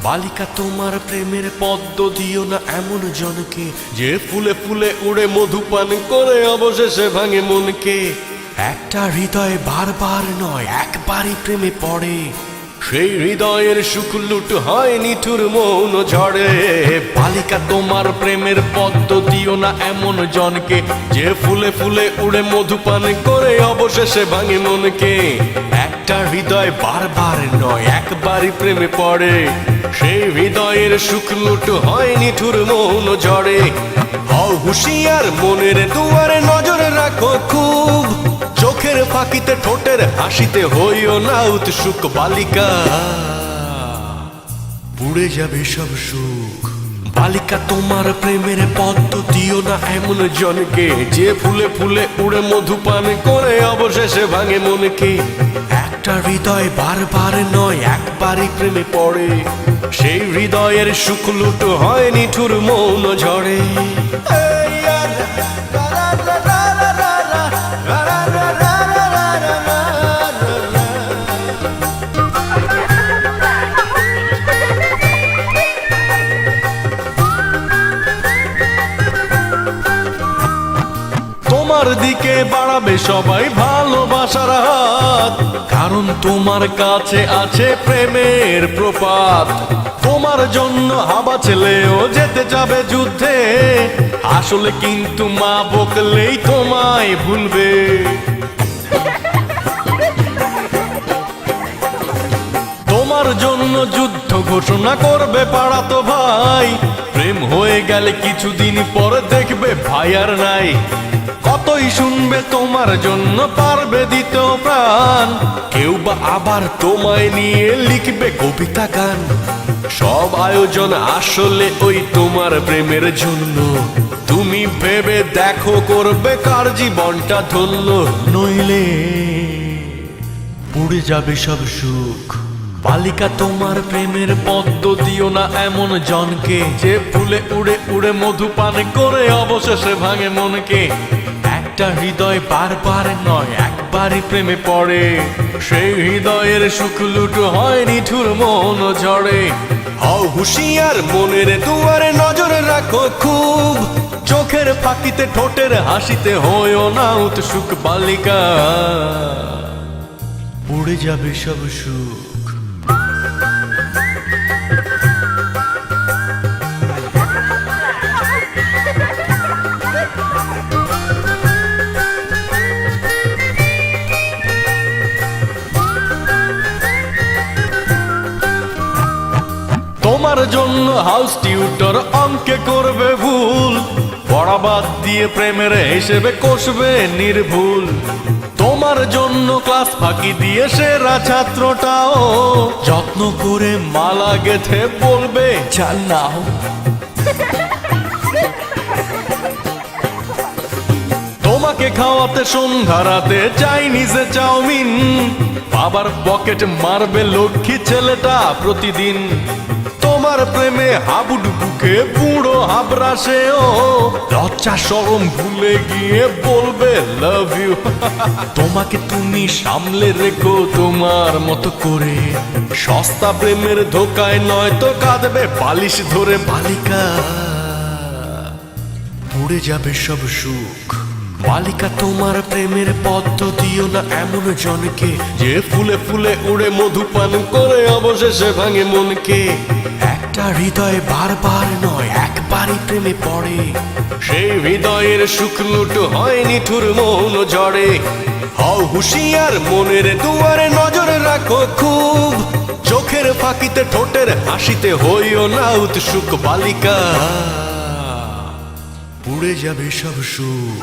বালিকা তোমার প্রেমের পদ্ম দিও না এমন জনকে, যে ফুলে ফুলে উড়ে মধুপান করে অবশেষে ভাঙে মনকে। একটা হৃদয় বারবার নয় একবারই প্রেমে পড়ে, সেই হৃদয়ের সুখ লুট হয় নিঠুর মৌন ঝড়ে। বালিকা তোমার প্রেমের পদ্ম দিও না এমন জনকে, যে ফুলে ফুলে উড়ে মধুপান করে অবশেষে ভাঙে মনকে। একটা হৃদয় বারবার নয় একবারই প্রেমে পড়ে, সেই হৃদয়ের সুখ লুট হয় নিঠুর মৌন ঝড়ে। হও হুঁশিয়ার মনের দুয়ারে নজর রাখো খুব, চোখের ফাঁকিতে ঠোঁটের হাসিতে হইও না উৎসুক। বালিকা পুড়ে যাবে সব সুখ। বালিকা তোমার প্রেমের পদ্ম দিও না এমন জনকে, যে ফুলে ফুলে উড়ে মধুপান করে অবশেষে ভাঙে মনকে। একটা হৃদয় বারবার নয় একবারই প্রেমে পড়ে, সেই হৃদয়ের সুখ লুট হয় নিঠুর মৌন ঝড়ে। তোমার দিকে বাড়াবে সবাই ভালোবাসার হাত, কারণ তোমার কাছে আছে প্রেমের প্রপাত। তোমার জন্য হাবা ছেলেও যেতে যাবে যুদ্ধে, আসলে কিন্তু মা বকলেই তোমায় ভুলবে। তোমার জন্য যুদ্ধ ঘোষণা করবে পাড়াতো ভাই, প্রেম হয়ে গেলে কিছুদিন পর দেখবে ভাই আর নাই। কতই শুনবে তোমার জন্য পারবে দিতে প্রাণ, কেউ বা আবার তোমায় নিয়ে লিখবে কবিতা গান। সব আয়োজন আসলে ওই তোমার প্রেমের জন্য, তুমি ভেবে দেখো করবে কার জীবনটা ধন্য। নইলে পুড়ে যাবে সব সুখ। বালিকা তোমার প্রেমের পদ্ম দিও না এমন জনকে, যে ফুলে উড়ে উড়ে মধুপান করে অবশেষে ভাঙে মনকে। একটা হৃদয় বারবার নয় একবারই প্রেমে পড়ে, সেই হৃদয়ের সুখ লুট হয় নিঠুর মৌন ঝড়ে। হও হুঁশিয়ার মনের দুয়ারে নজর রাখো খুব, চোখের ফাঁকিতে ঠোঁটের হাসিতে হইও না উৎসুক। বালিকা পুড়ে যাবে সব সুখ। তোমার জন্য হাউস টিউটর অঙ্কে করবে ভুল, পড়া বাদ দিয়ে প্রেমের হিসেবে কষবে নির্ভুল। তোমার জন্য ক্লাস ফাঁকি দিয়ে সেরা ছাত্রটাও যত্ন করে মালা গেথে বলবে চাল নাও। তোমাকে খাওয়াতে সন্ধ্যা রাতে চাইনিজে চাউমিন, বাবার পকেট মারবে লক্ষ্মী ছেলেটা প্রতিদিন। তোমার প্রেমে হাবুডুবুকে বুড়ো হাবরাসেও লজ্জা শরম ভুলে গিয়ে বলবে লাভ ইউ। তোমাকে তুমি সামলে রেখো তোমার মতো করে, সস্তা প্রেমের ধোকায় নয় তো কাঁদবে বালিশ ধরে। বালিকা পুড়ে যাবে সব সুখ। বালিকা তোমার প্রেমের পদ্ম দিও না এমন জনকে, যে ফুলে ফুলে উড়ে মধুপান করে অবশেষে ভাঙে মনকে। একটা হৃদয় বারবার নয় একবারই প্রেমে পড়ে, সেই হৃদয়ের সুখ লুট হয় নিঠুর মৌন ঝড়ে। হও হুঁশিয়ার মনের দুয়ারে নজর রাখো খুব, চোখের ফাঁকিতে ঠোঁটের হাসিতে হইও না উৎসুক। বালিকা পুড়ে যাবে সব সুখ।